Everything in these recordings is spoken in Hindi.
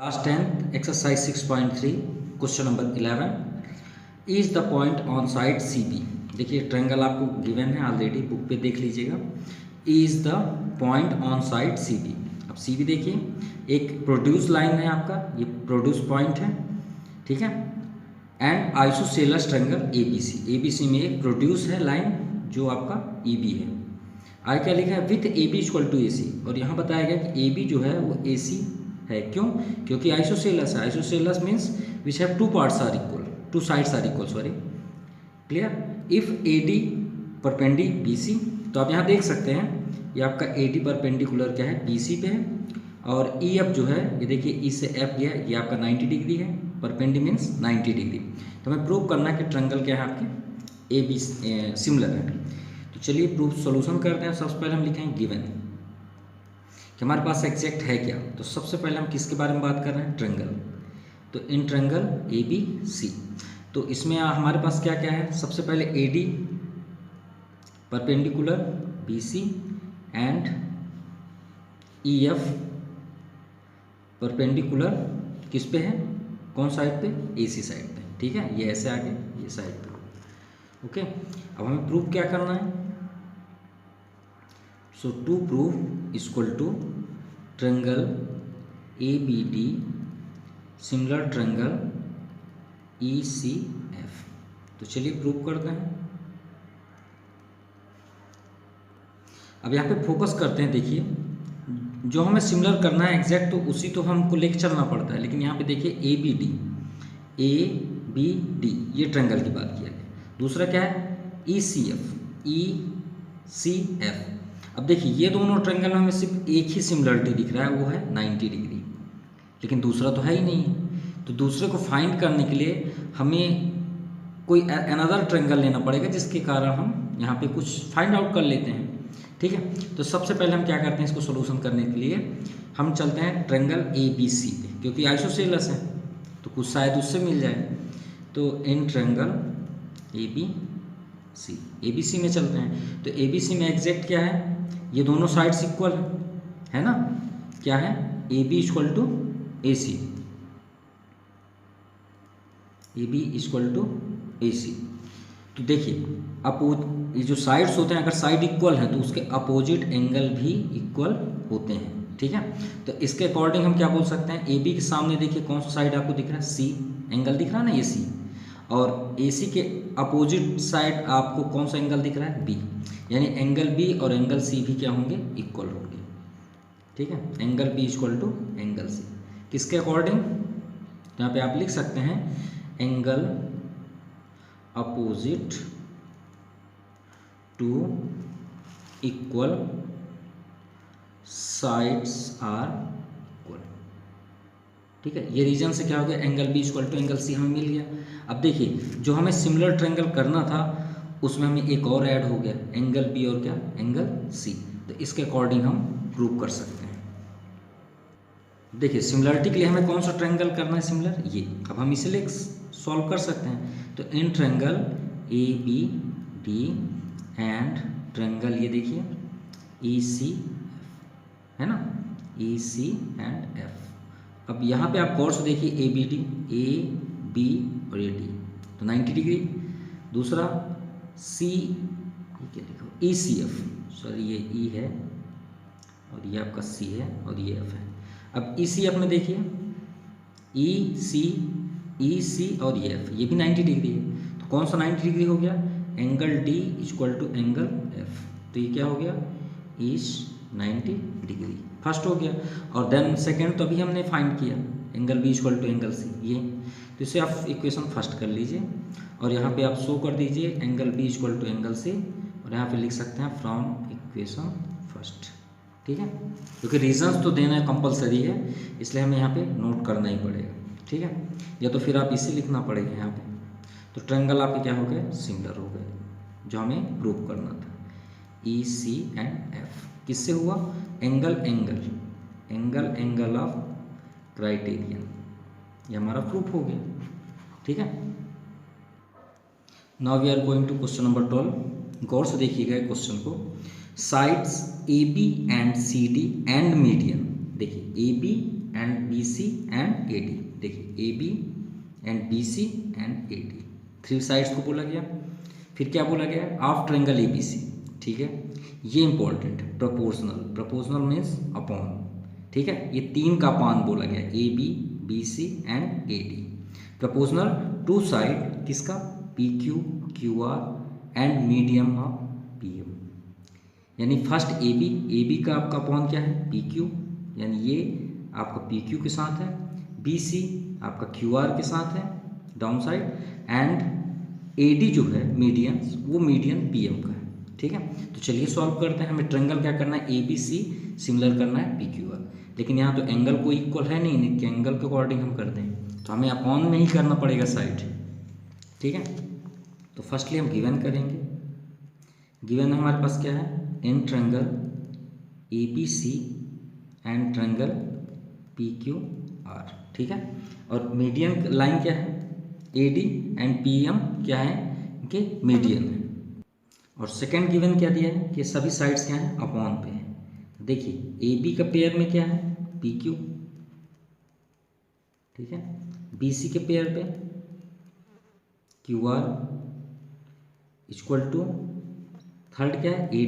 Class 10th exercise 6.3 question number 11 is the point on side CB। देखिए ट्रायंगल आपको गिवन है ऑलरेडी, बुक पे देख लीजिएगा। Is the point on side CB। अब CB देखिए, एक प्रोड्यूस लाइन है आपका, ये प्रोड्यूस पॉइंट है, ठीक है। And isosceles triangle ABC। ABC में एक प्रोड्यूस है लाइन जो आपका EB है। आई क्या लिखा है, with AB equal to AC। और यहाँ बताया गया कि AB जो है वो AC है। क्यों? क्योंकि आइसोसेलेस है। Isosceles means which have two parts are equal, two sides are equal, sorry, clear. If AD perpendicular BC, तो आप यहाँ देख सकते हैं ये आपका AD परपेंडिकुलर क्या है, BC पे है। और EF जो है ये देखिए, E से F गया, ये आपका 90 डिग्री है। परपेंडी मीन्स 90 डिग्री। तो हमें प्रूव करना है कि ट्रायंगल क्या है आपके AB सिमिलर है। तो चलिए प्रूफ सोल्यूशन करते हैं। सबसे पहले हम लिखेंगे गिवन कि हमारे पास एग्जैक्ट है क्या। तो सबसे पहले हम किसके बारे में बात कर रहे हैं, ट्रायंगल। तो इन ट्रायंगल ABC, तो इसमें हमारे पास क्या क्या है। सबसे पहले AD perpendicular BC and EF perpendicular किस पे है, कौन साइड पे, AC साइड पे, ठीक है। ये ऐसे आगे, ये साइड पे, ओके। अब हमें प्रूफ क्या करना है। So to proof equal to triangle ABD similar triangle ECF। तो चलिए प्रूफ करते हैं। अब यहाँ पे फोकस करते हैं। देखिए जो हमें सिमिलर करना है एग्जैक्ट, तो उसी तो हमको लेके चलना पड़ता है। लेकिन यहाँ पे देखिए ABD ये ट्रायंगल की बात किया गया। दूसरा क्या है, ECF। अब देखिए ये दोनों ट्रायंगल में हमें सिर्फ एक ही सिमिलरिटी दिख रहा है, वो है 90 डिग्री, लेकिन दूसरा तो है ही नहीं है। तो दूसरे को फाइंड करने के लिए हमें कोई अनदर ट्रायंगल लेना पड़ेगा, जिसके कारण हम यहाँ पे कुछ फाइंड आउट कर लेते हैं, ठीक है। तो सबसे पहले हम क्या करते हैं, इसको सोल्यूशन करने के लिए हम चलते हैं ट्रायंगल ABC पे, क्योंकि आइसोसेलेस है तो कुछ शायद उससे मिल जाए। तो इन ट्रायंगल ABC में चलते हैं। तो ABC में एग्जैक्ट क्या है, ये दोनों साइड्स इक्वल है ना। क्या है, AB equal to AC, AB equal to AC। तो देखिए ये जो साइड्स होते हैं, अगर साइड इक्वल है तो उसके अपोजिट एंगल भी इक्वल होते हैं, ठीक है। तो इसके अकॉर्डिंग हम क्या बोल सकते हैं, AB के सामने देखिए कौन सा साइड आपको दिख रहा है, C एंगल दिख रहा है ना, AC। और AC के अपोजिट साइड आपको कौन सा एंगल दिख रहा है, B। यानी एंगल B और एंगल C भी क्या होंगे, इक्वल होंगे, ठीक है। Angle B equal to angle C किसके अकॉर्डिंग, यहाँ पे आप लिख सकते हैं angle opposite to equal sides are equal, ठीक है। ये रीजन से क्या हो गया, angle B equal to angle C हमें मिल गया। अब देखिए जो हमें सिमिलर ट्रायंगल करना था उसमें हमें एक और ऐड हो गया, एंगल B और क्या, एंगल C। तो इसके अकॉर्डिंग हम प्रूव कर सकते हैं। देखिए सिमिलरिटी के लिए हमें कौन सा ट्रायंगल करना है, सिमिलर, ये। अब हम इसे सॉल्व कर सकते हैं। तो in triangle ABD and triangle ये देखिए ECF है ना, EC एंड F। अब यहाँ पे आप गौर से देखिए ABD, AB और AD तो 90 डिग्री। दूसरा क्या लिखो, ECF, सॉरी ये E है और ये आपका C है और ये F है। अब ECF में देखिए EC और ये F, ये भी 90 डिग्री है। तो कौन सा 90 डिग्री हो गया, angle D equal to angle F। तो ये क्या हो गया, इस 90 डिग्री फर्स्ट हो गया। और देन सेकंड तो अभी हमने फाइंड किया, angle B equal to angle C, ये। तो इसे आप इक्वेशन फर्स्ट कर लीजिए और यहाँ पे आप शो कर दीजिए angle B equal to angle C, और यहाँ पे लिख सकते हैं फ्रॉम इक्वेशन फर्स्ट, ठीक है। क्योंकि रीजंस तो देना कंपलसरी है, इसलिए हमें यहाँ पे नोट करना ही पड़ेगा, ठीक है। या तो फिर आप इसे लिखना पड़ेगा यहाँ पे। तो ट्रायंगल आपके क्या हो गए, सिमिलर हो गए, जो हमें प्रूव करना था। EC एंड F किससे हुआ, एंगल ऑफ क्राइटेरियन, ये हमारा प्रूफ हो गया, ठीक है। Now we are going to question number 12। गौर से देखिएगा क्वेश्चन को। Sides AB and CD and median, देखिए AB and B C and A D. देखिए A B and B C and A D, 3 sides को बोला गया। फिर क्या बोला गया, of triangle A B C. ठीक है, ये इंपॉर्टेंट है। Proportional, proportional means upon. ठीक है, ये 3 का अपान बोला गया, A B, B C and A D. Proportional to side किसका, P Q, Q R and medium of P M. यानी फर्स्ट ए बी का आपका अपॉन क्या है, पी क्यू, यानी ये आपका पी क्यू के साथ है। बी सी आपका क्यू आर के साथ है down side, and A D जो है मीडियन, वो मीडियन पी एम का है। ठीक है, तो चलिए सॉल्व करते हैं। हमें ट्रायंगल क्या करना है, ए बी सी सिमिलर करना है पी क्यू आर। लेकिन यहाँ तो एंगल कोई इक्वल है नहीं कि एंगल के अकॉर्डिंग हम करते हैं, तो हमें अपॉन में ही करना पड़ेगा साइड। ठीक है, तो फर्स्टली हम गिवन करेंगे। गिवन हमारे पास क्या है, in triangle A B C and triangle P Q R. ठीक है, और मीडियन लाइन क्या है, A D and P M क्या है, कि मीडियन है। और सेकेंड गिवन क्या दिया है कि सभी साइड्स क्या हैं, अपॉन पे है। देखिए ए बी का पेयर में क्या है, पी क्यू। ठीक है, बी सी के पेयर पे Q R equal to, third क्या है, ए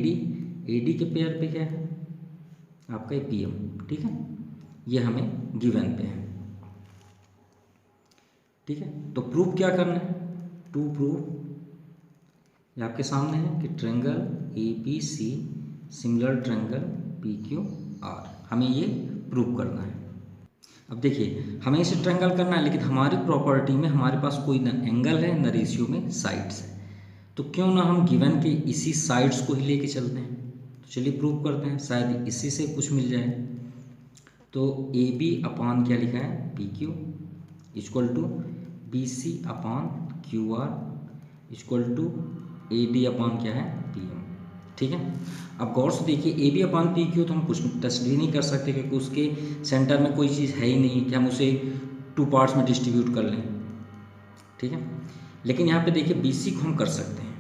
डी के पेयर पे क्या है आपका पी एम। ठीक है, ये हमें गिवन पे है। ठीक है, तो प्रूफ क्या करना है, टू प्रूफ, ये आपके सामने है कि triangle A B C similar triangle P Q R, हमें ये प्रूव करना है। अब देखिए हमें इसे ट्रायंगल करना है, लेकिन हमारी प्रॉपर्टी में हमारे पास कोई ना एंगल है ना रेशियो में साइड्स है, तो क्यों ना हम गिवन के इसी साइड्स को ही लेके चलते हैं। तो चलिए प्रूव करते हैं, शायद इसी से कुछ मिल जाए। तो ए बी अपॉन क्या लिखा है, P Q equal to B C upon Q R equal to A D upon क्या है, पी एम। ठीक है, अब गौर से देखिए A B upon P Q तो हम कुछ टेस्ट भी नहीं कर सकते, क्योंकि उसके सेंटर में कोई चीज़ है ही नहीं कि हम उसे 2 पार्ट्स में डिस्ट्रीब्यूट कर लें। ठीक है, लेकिन यहाँ पे देखिए बी सी को हम कर सकते हैं।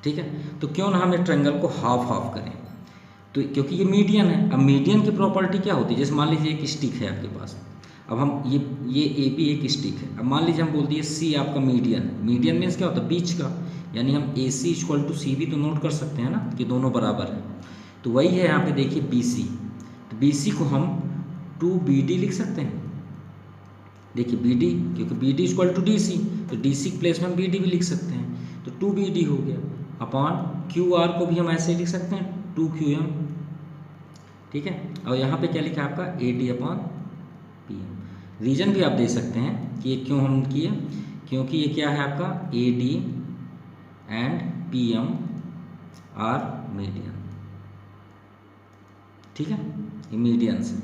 ठीक है, तो क्यों ना हम ट्रायंगल को हाफ हाफ करें, तो क्योंकि ये मीडियन है। अब मीडियन की प्रॉपर्टी क्या होती है, जैसे मान लीजिए एक स्टिक है आपके पास, अब हम ये ए बी एक स्टिक है, अब मान लीजिए हम बोल दिए सी आपका मीडियन है। मीडियन मीन्स क्या होता है, बीच का, यानी हम ए सी इक्वल टू सी बी तो नोट कर सकते हैं ना कि दोनों बराबर हैं। तो वही है यहाँ पे देखिए बी सी, तो बी सी को हम 2 बी डी लिख सकते हैं। देखिए बी डी, क्योंकि B D equal to D C, तो डी सी के प्लेस में हम बी डी भी लिख सकते हैं, तो 2 बी डी हो गया। अपॉन क्यू आर को भी हम ऐसे लिख सकते हैं 2 क्यू एम। ठीक है, और यहाँ पे क्या लिखा है आपका A D upon P M. Reason भी आप दे सकते हैं कि ये क्यों हम किए, क्योंकि ये क्या है आपका A D and P M R median. ठीक है, ये मीडियन से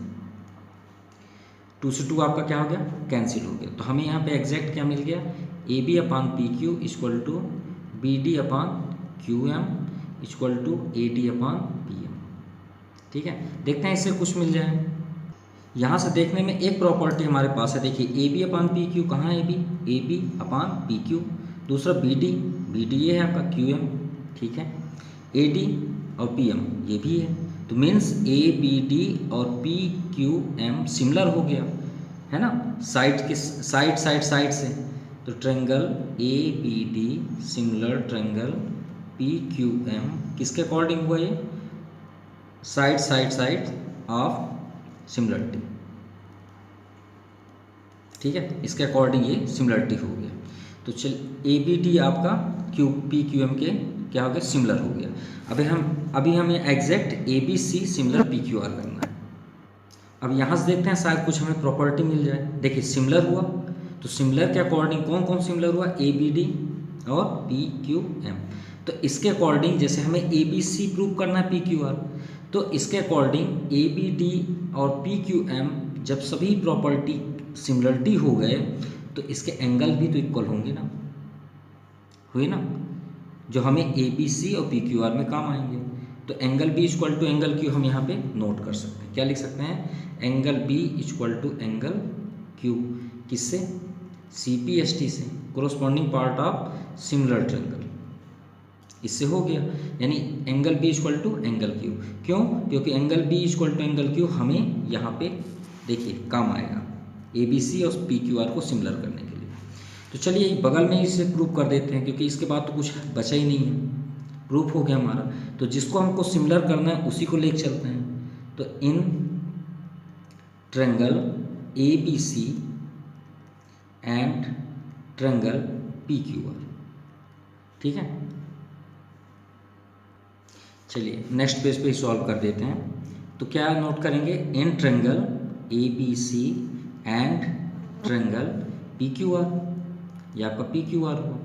2 से 2 आपका क्या हो गया, कैंसिल हो गया। तो हमें यहाँ पे एग्जैक्ट क्या मिल गया, A B upon P Q equal to B D upon Q M equal to A D upon P M. ठीक है, देखते हैं इससे कुछ मिल जाए। यहाँ से देखने में एक प्रॉपर्टी हमारे पास है, देखिए A B upon P Q, कहाँ है A B upon P Q. दूसरा बी डी ये है आपका क्यू एम। ठीक है, ए डी और पी एम ये भी है, तो मीन्स ए बी डी और पी क्यू एम सिमिलर हो गया है ना, साइड से। तो triangle A B D similar triangle P Q M किसके अकॉर्डिंग हुआ, ये साइड ऑफ सिमिलरिटी। ठीक है, इसके अकॉर्डिंग ये सिमिलरिटी हो गया। तो चल ए बी डी आपका क्यू पी क्यू एम के क्या हो गया, सिमिलर हो गया। अभी हमें exact A B C similar P Q R करना है। अब यहाँ से देखते हैं शायद कुछ हमें प्रॉपर्टी मिल जाए। देखिए सिमिलर हुआ, तो सिमिलर के अकॉर्डिंग कौन कौन सिमिलर हुआ, ए बी डी और पी क्यू एम। तो इसके अकॉर्डिंग जैसे हमें ए बी सी प्रूव करना है पी क्यू आर, तो इसके अकॉर्डिंग ए बी डी और पी क्यू एम जब सभी प्रॉपर्टी सिमिलरिटी हो गए, तो इसके एंगल भी तो इक्वल होंगे ना, हुए ना, जो हमें ए बी सी और पी क्यू आर में काम आएंगे। तो angle B equal to angle Q हम यहाँ पे नोट कर सकते हैं। क्या लिख सकते हैं, angle B equal to angle Q, किससे, सी पी एस टी से, corresponding part of similar triangle, इससे हो गया। यानी angle B equal to angle Q, क्यों, क्योंकि angle B equal to angle Q हमें यहाँ पे देखिए काम आएगा ABC और PQR को सिमिलर करने के लिए। तो चलिए बगल में इसे प्रूव कर देते हैं, क्योंकि इसके बाद तो कुछ बचा ही नहीं है, प्रूफ हो गया हमारा। तो जिसको हमको सिमिलर करना है उसी को लेके चलते हैं। तो in triangle ABC and triangle PQR, ठीक है। चलिए नेक्स्ट पेज पे सॉल्व कर देते हैं। तो क्या नोट करेंगे, in triangle ABC and triangle PQR, ये आपका PQR हो।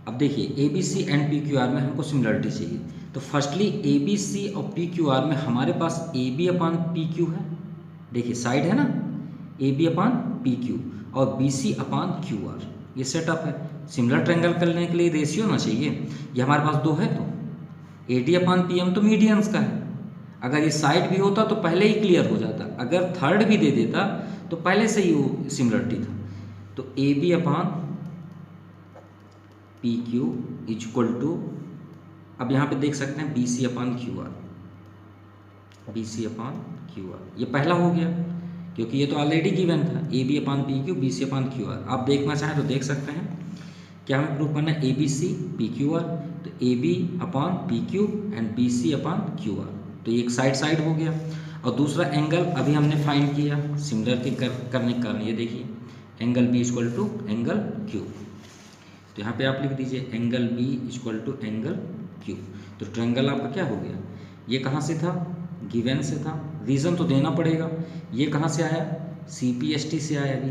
अब देखिए ABC एंड PQR में हमको सिमिलरिटी चाहिए। तो फर्स्टली ABC और PQR में हमारे पास AB अपान PQ है, देखिए साइड है ना, AB अपान PQ और BC अपान QR, ये सेटअप है। सिमिलर ट्रायंगल करने के लिए रेशियो ना चाहिए, ये हमारे पास 2 है, तो AD अपान PM तो मीडियंस का है। अगर ये साइड भी होता तो पहले ही क्लियर हो जाता, अगर थर्ड भी दे देता तो पहले से ही वो सिमिलरिटी था। तो AB upon PQ equal to, अब यहाँ पे देख सकते हैं BC अपान QR, BC अपान QR, ये पहला हो गया क्योंकि ये तो ऑलरेडी गिवन था, AB अपान PQ BC अपान QR। आप देखना चाहें तो देख सकते हैं। क्या हमें प्रूफ करना है, ABC PQR, तो AB upon PQ and BC upon QR, तो ये एक साइड हो गया। और दूसरा एंगल अभी हमने फाइंड किया सिमिलर के करने के कारण, ये देखिए angle B equal to angle Q, तो यहाँ पे आप लिख दीजिए angle B equal to angle Q। तो ट्रायंगल आपका क्या हो गया, ये कहाँ से था, गिवन से था, रीज़न तो देना पड़ेगा। ये कहाँ से आया, CPST से आया, अभी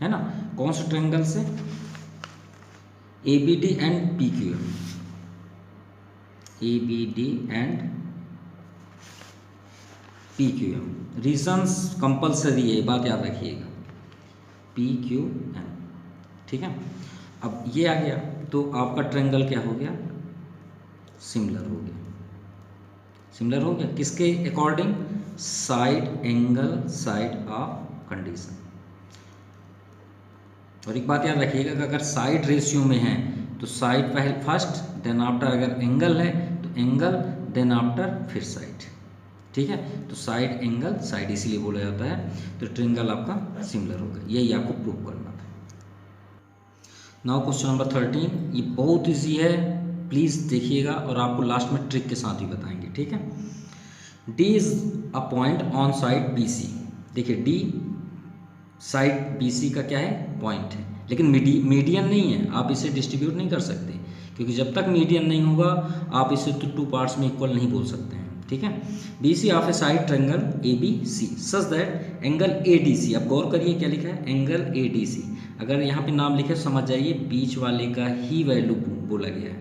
है ना, कौन से ट्रायंगल से, ABD and PQM, ABD and PQM। Reasons compulsory है, बात याद रखिएगा, PQM, ठीक है। अब ये आ गया तो आपका ट्रायंगल क्या हो गया, सिमिलर हो गया। सिमिलर हो गया किसके according, side angle side of condition. और एक बात याद रखिएगा कि अगर साइड रेशियो में है तो साइड पहले फर्स्ट देन आफ्टर, अगर एंगल है तो एंगल देन आफ्टर फिर साइड, ठीक है। तो साइड एंगल साइड इसीलिए बोला जाता है। तो ट्रायंगल आपका सिमिलर होगा, यही आपको प्रूव करना था। नाउ क्वेश्चन नंबर 13, ये बहुत इजी है, प्लीज़ देखिएगा और आपको लास्ट में ट्रिक के साथ ही बताएंगे, ठीक है। D is a point on side BC, देखिए D साइड BC का क्या है, पॉइंट है, लेकिन मीडियन नहीं है, आप इसे डिस्ट्रीब्यूट नहीं कर सकते, क्योंकि जब तक मीडियन नहीं होगा आप इसे तो 2 पार्ट्स में इक्वल नहीं बोल सकते हैं, ठीक है। BC of A side triangle ABC such that angle ADC, अब गौर करिए क्या लिखा है, एंगल ADC। अगर यहाँ पे नाम लिखे समझ जाइए, बीच वाले का ही वैल्यू बोला गया है।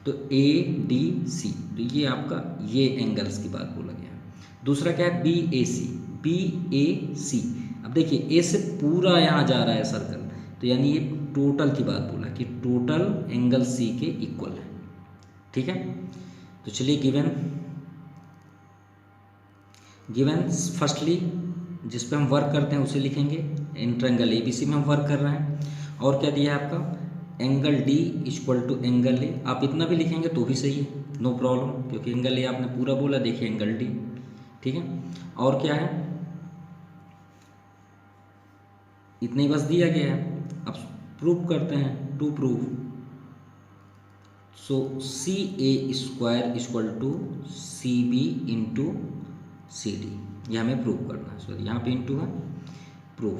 तो ADC, तो ये आपका ये एंगल्स की बात बोला गया है। दूसरा क्या है, BAC, अब देखिए ए से पूरा यहाँ जा रहा है सर्कल, तो यानी ये टोटल की बात बोला कि टोटल एंगल C के इक्वल है, ठीक है। तो चलिए गिवन फर्स्टली जिस पे हम वर्क करते हैं उसे लिखेंगे, इन ट्रायंगल ABC में हम वर्क कर रहे हैं। और क्या दिया है आपका, angle D equal to angle A, आप इतना भी लिखेंगे तो भी सही है, नो प्रॉब्लम, क्योंकि एंगल A आपने पूरा बोला, देखिए एंगल D, ठीक है। और क्या है, इतना ही बस दिया गया है। अब प्रूव करते हैं, to prove, so CA square equal to CB into CD, ये हमें प्रूव करना है, सॉरी यहाँ पे इंटू है, प्रूव,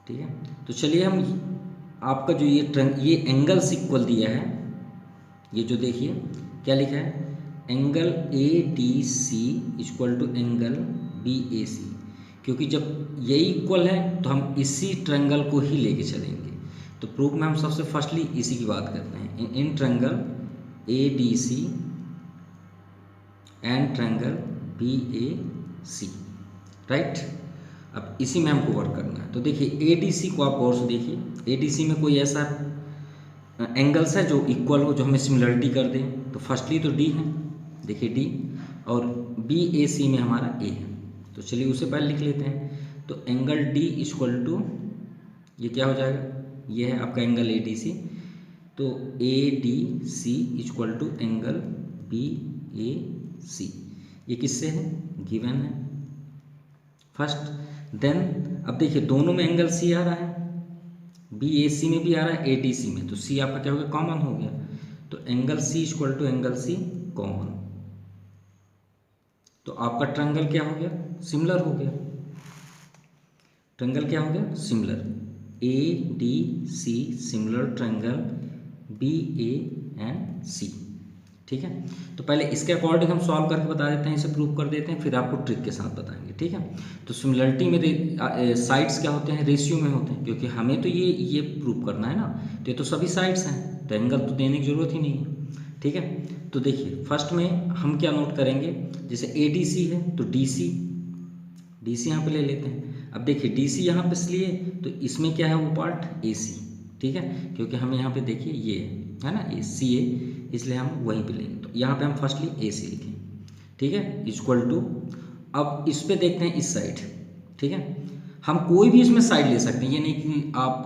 ठीक है। तो चलिए हम आपका जो ये एंगल्स इक्वल दिया है, ये जो देखिए क्या लिखा है, angle ADC equal to angle BAC, क्योंकि जब ये इक्वल है तो हम इसी ट्रायंगल को ही लेके चलेंगे। तो प्रूफ में हम सबसे फर्स्टली इसी की बात करते हैं, in triangle ADC and triangle BAC, right. अब इसी में हमको वर्क करना है। तो देखिए ADC को आप गौर से देखिए, ADC में कोई ऐसा एंगल्स है जो इक्वल हो, जो हमें सिमिलरिटी कर दें। तो फर्स्टली तो D है, देखिए D, और BAC में हमारा A है, तो चलिए उसे पहले लिख लेते हैं। तो एंगल D इक्वल टू, ये क्या हो जाएगा, ये है आपका एंगल ADC, तो ADC equal to angle BAC, ये किससे है, गिवन है, फर्स्ट। देन अब देखिए दोनों में एंगल सी आ रहा है, बी ए सी में भी आ रहा है, ए डी सी में, तो सी आपका क्या हो गया, कॉमन हो गया। तो angle C equal to angle C common, तो आपका ट्रायंगल क्या हो गया, सिमिलर हो गया। ट्रायंगल क्या हो गया, similar. A D C similar triangle B A and C. ठीक है, तो पहले इसके अकॉर्डिंग हम सॉल्व करके बता देते हैं, इसे प्रूव कर देते हैं, फिर आपको ट्रिक के साथ बताएंगे। ठीक है, तो सिमिलरिटी में साइड्स क्या होते हैं, रेशियो में होते हैं, क्योंकि हमें तो ये प्रूव करना है ना, तो ये तो सभी साइड्स हैं, तो एंगल तो देने की जरूरत ही नहीं है। ठीक है, तो देखिए फर्स्ट में हम क्या नोट करेंगे, जैसे ए डी सी है तो डी सी यहाँ पे ले लेते हैं। अब देखिए डी सी यहाँ पे इसलिए, तो इसमें क्या है वो पार्ट ए सी। ठीक है, क्योंकि हमें यहाँ पे देखिए ये है ना ए सी ए, इसलिए हम वहीं पे लेंगे, तो यहाँ पे हम फर्स्टली ए सी लिखें। ठीक है, इक्वल टू, अब इस पे देखते हैं इस साइड। ठीक है, हम कोई भी इसमें साइड ले सकते हैं, ये नहीं कि आप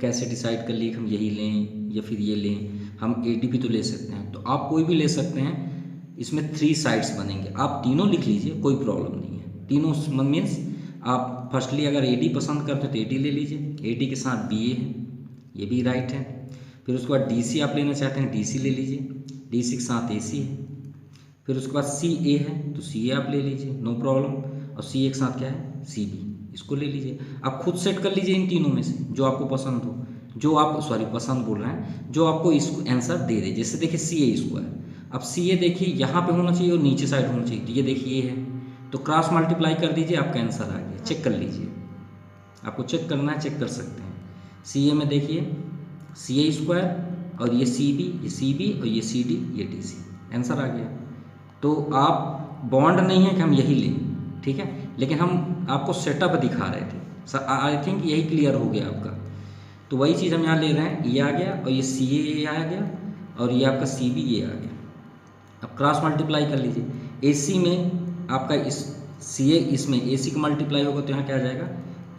कैसे डिसाइड कर लिए हम यही लें या फिर ये लें, हम ए डी भी तो ले सकते हैं, तो आप कोई भी ले सकते हैं। इसमें 3 साइड्स बनेंगे, आप तीनों लिख लीजिए, कोई प्रॉब्लम नहीं है। तीनों मीन्स आप फर्स्टली अगर ए डी पसंद करते हैं तो ए डी ले लीजिए, ए डी के साथ बी ए है, ये भी राइट है। फिर उसके बाद डी सी आप लेना चाहते हैं, डी सी ले लीजिए, डी सी के साथ ए सी है। फिर उसके बाद सी ए है तो सी ए आप ले लीजिए, नो प्रॉब्लम। और सी ए के साथ क्या है, सी बी, इसको ले लीजिए। आप खुद सेट कर लीजिए इन तीनों में से जो आपको पसंद हो, जो आप पसंद बोल रहे हैं, जो आपको इसको आंसर दे दे। जैसे देखिए सी ए स्क्वायर, अब सी ए देखिए यहाँ पे होना चाहिए और नीचे साइड होना चाहिए, तो ये देखिए ये है, तो क्रॉस मल्टीप्लाई कर दीजिए, आपका आंसर आ गया। चेक कर लीजिए, आपको चेक करना है, चेक कर सकते हैं। सी ए में देखिए सी ए स्क्वायर और ये सी बी और ये सी डी, ये डी सी, आंसर आ गया। तो आप बॉन्ड नहीं है कि हम यही लें, ठीक है, लेकिन हम आपको सेटअप दिखा रहे थे। आई थिंक यही क्लियर हो गया आपका। तो वही चीज़ हम यहाँ ले रहे हैं, ये आ गया और ये सी ए आ गया और ये आपका सी बी ये आ गया। अब क्रॉस मल्टीप्लाई कर लीजिए, ए सी में आपका इस सी ए, इसमें ए सी का मल्टीप्लाई होगा तो यहाँ क्या आ जाएगा,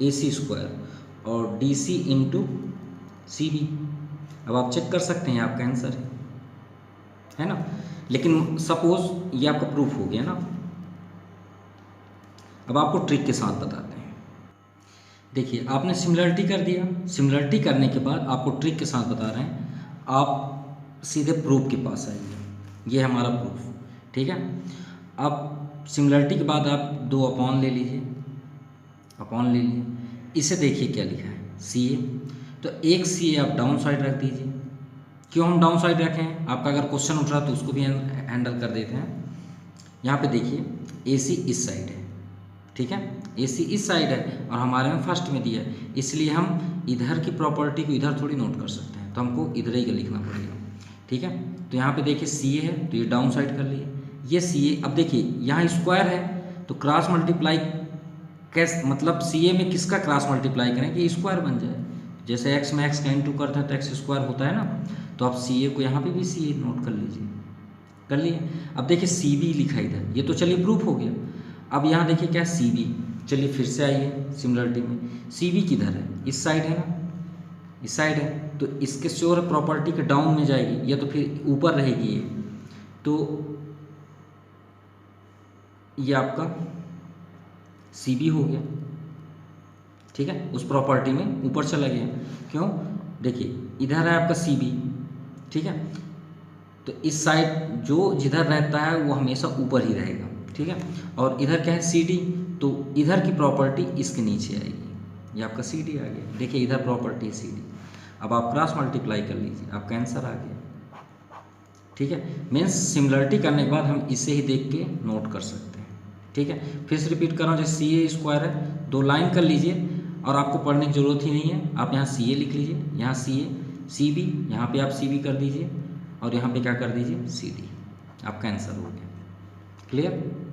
ए सी स्क्वायर और D C into C B. अब आप चेक कर सकते हैं, आपका आंसर है ना। लेकिन सपोज ये आपका प्रूफ हो गया ना। अब आपको ट्रिक के साथ बताते हैं। देखिए आपने सिमिलरिटी कर दिया, सिमिलरिटी करने के बाद आपको ट्रिक के साथ बता रहे हैं, आप सीधे प्रूफ के पास आइए। ये हमारा प्रूफ, ठीक है। अब सिमिलरिटी के बाद आप 2 अपॉन ले लीजिए, अपॉन ले लीजिए। इसे देखिए क्या लिखा है, सी ए, तो एक सी ए आप डाउन साइड रख दीजिए। क्यों हम डाउन साइड रखें, आपका अगर क्वेश्चन उठ रहा तो उसको भी हैंडल कर देते हैं। यहाँ पे देखिए ए सी इस साइड है, ठीक है, ए सी इस साइड है और हमारे में फर्स्ट में दिया है, इसलिए हम इधर की प्रॉपर्टी को इधर थोड़ी नोट कर सकते हैं, तो हमको इधर ही का लिखना पड़ेगा, ठीक है। तो यहाँ पे देखिए सी ए है तो ये डाउन साइड कर लिए, ये सी ए। अब देखिए यहाँ स्क्वायर है तो क्रॉस मल्टीप्लाई कैसे, मतलब सी ए में किसका क्रॉस मल्टीप्लाई करें कि स्क्वायर बन जाए। जैसे एक्स में एक्स का इंटू करते हैं तो एक्स स्क्वायर होता है ना, तो आप सी ए को यहाँ पे भी सी ए नोट कर लीजिए, कर लिए। अब देखिए सी बी लिखा इधर, ये तो चलिए प्रूफ हो गया। अब यहाँ देखिए क्या सी बी, चलिए फिर से आइए सिमिलरिटी में, सी बी किधर है, इस साइड है ना, इस साइड है, तो इसके श्योर प्रॉपर्टी के डाउन में जाएगी या तो फिर ऊपर रहेगी ये, तो ये आपका सी बी हो गया, ठीक है, उस प्रॉपर्टी में ऊपर चला गया। क्यों, देखिए इधर है आपका सी बी, ठीक है, तो इस साइड जो जिधर रहता है वो हमेशा ऊपर ही रहेगा, ठीक है। और इधर क्या है सी डी, तो इधर की प्रॉपर्टी इसके नीचे आएगी, ये आपका सी डी आ गया। देखिए इधर प्रॉपर्टी है सी डी। अब आप क्रॉस मल्टीप्लाई कर लीजिए, आपका आंसर आ गया, ठीक है। मीन्स सिमिलरिटी करने के बाद हम इसे ही देख के नोट कर सकते हैं, ठीक है। फिर से रिपीट कर रहा हूँ, जैसे सी ए स्क्वायर है, 2 लाइन कर लीजिए और आपको पढ़ने की ज़रूरत ही नहीं है। आप यहाँ सी ए लिख लीजिए, यहाँ सी ए, सी बी, यहाँ पे आप सी बी कर दीजिए और यहाँ पे क्या कर दीजिए सी डी, आपका आंसर हो गया। क्लियर।